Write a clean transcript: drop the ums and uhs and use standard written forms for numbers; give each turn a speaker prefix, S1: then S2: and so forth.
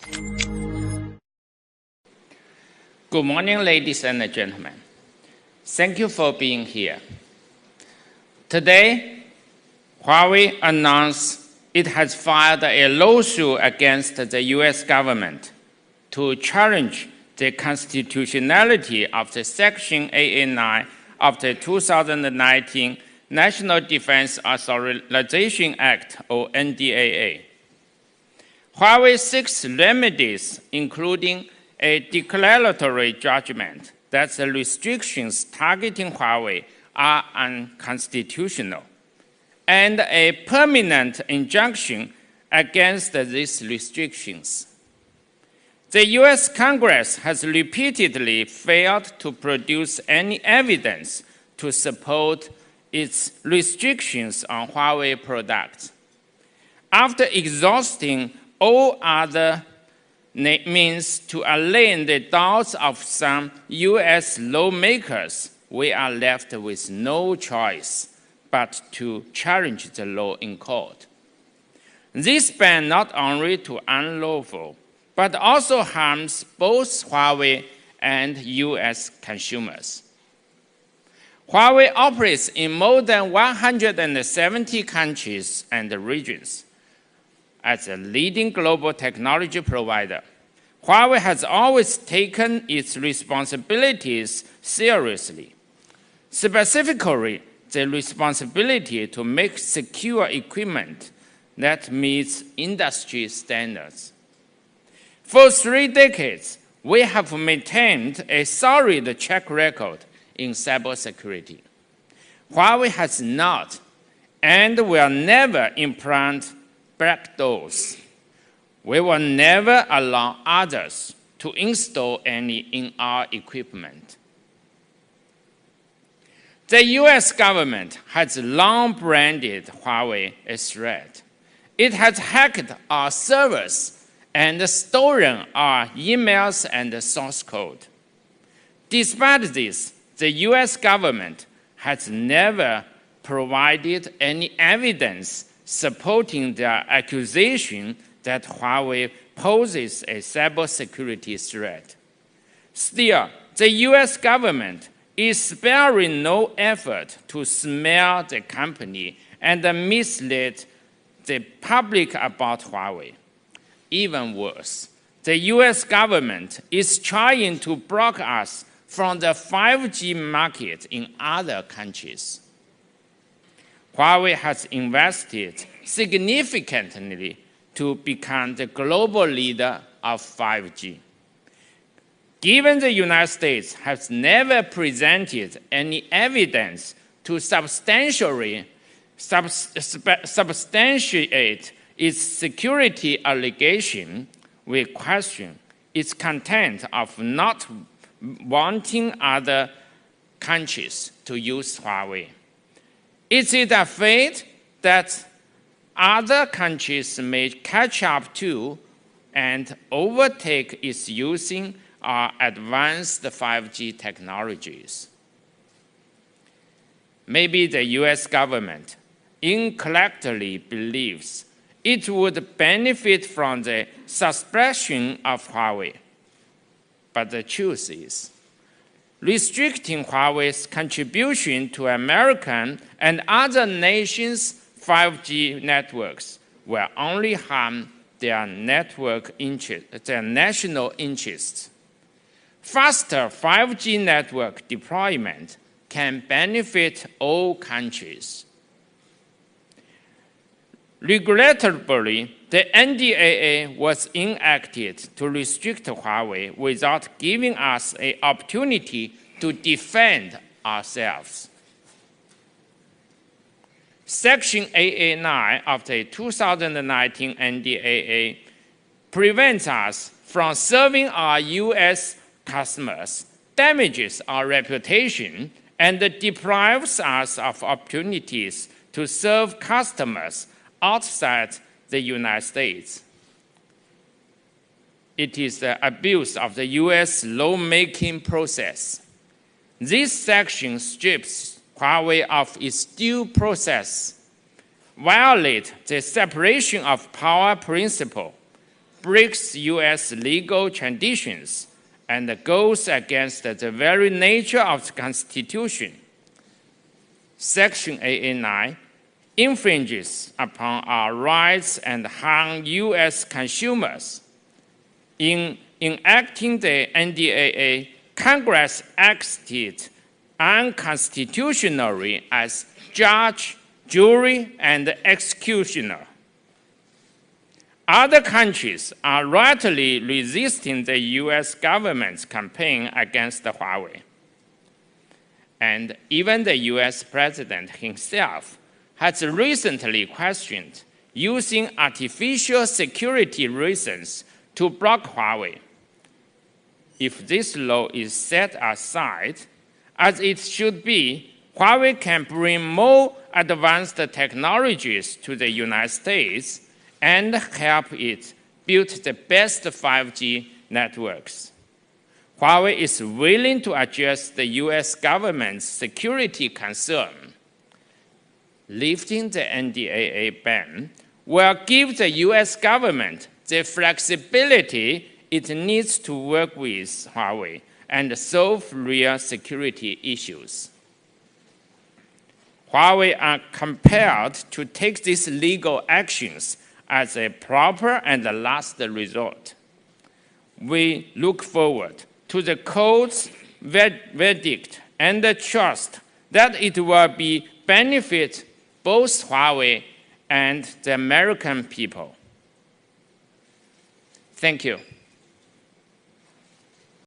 S1: Good morning, ladies and gentlemen. Thank you for being here. Today, Huawei announced it has filed a lawsuit against the US government to challenge the constitutionality of the Section 889 of the 2019 National Defense Authorization Act, or NDAA. Huawei seeks remedies, including a declaratory judgment that the restrictions targeting Huawei are unconstitutional, and a permanent injunction against these restrictions. The US Congress has repeatedly failed to produce any evidence to support its restrictions on Huawei products. After exhausting all other means to allay the doubts of some US lawmakers, we are left with no choice but to challenge the law in court. This ban not only is unlawful, but also harms both Huawei and US consumers. Huawei operates in more than 170 countries and regions. As a leading global technology provider, Huawei has always taken its responsibilities seriously, specifically the responsibility to make secure equipment that meets industry standards. For 3 decades, we have maintained a solid track record in cybersecurity. Huawei has not and will never implant backdoors. We will never allow others to install any in our equipment. The US government has long branded Huawei a threat. It has hacked our servers and stolen our emails and source code. Despite this, the US government has never provided any evidence supporting their accusation that Huawei poses a cybersecurity threat. Still, the US government is sparing no effort to smear the company and mislead the public about Huawei. Even worse, the US government is trying to block us from the 5G market in other countries. Huawei has invested significantly to become the global leader of 5G. Given the United States has never presented any evidence to substantiate its security allegation, we question its content of not wanting other countries to use Huawei. Is it a fate that other countries may catch up to and overtake its using our advanced 5G technologies? Maybe the US government incorrectly believes it would benefit from the suppression of Huawei. But the truth is, restricting Huawei's contribution to American and other nations' 5G networks will only harm their national interests. Faster 5G network deployment can benefit all countries. Regrettably, the NDAA was enacted to restrict Huawei without giving us an opportunity to defend ourselves. Section 889 of the 2019 NDAA prevents us from serving our US customers, damages our reputation, and deprives us of opportunities to serve customers outside the United States. It is the abuse of the US lawmaking process. This section strips Huawei of its due process, violates the separation of power principle, breaks U.S. legal traditions and goes against the very nature of the Constitution. Section 8A9 infringes upon our rights and harms U.S. consumers. In enacting the NDAA, Congress acted unconstitutionally as judge, jury, and executioner. Other countries are rightly resisting the U.S. government's campaign against Huawei. And even the U.S. president himself has recently questioned using artificial security reasons to block Huawei. If this law is set aside, as it should be, Huawei can bring more advanced technologies to the United States and help it build the best 5G networks. Huawei is willing to address the U.S. government's security concern. Lifting the NDAA ban will give the U.S. government the flexibility it needs to work with Huawei and solve real security issues. Huawei are compelled to take these legal actions as a proper and last resort. We look forward to the court's verdict and trust that it will benefit both Huawei and the American people. Thank you.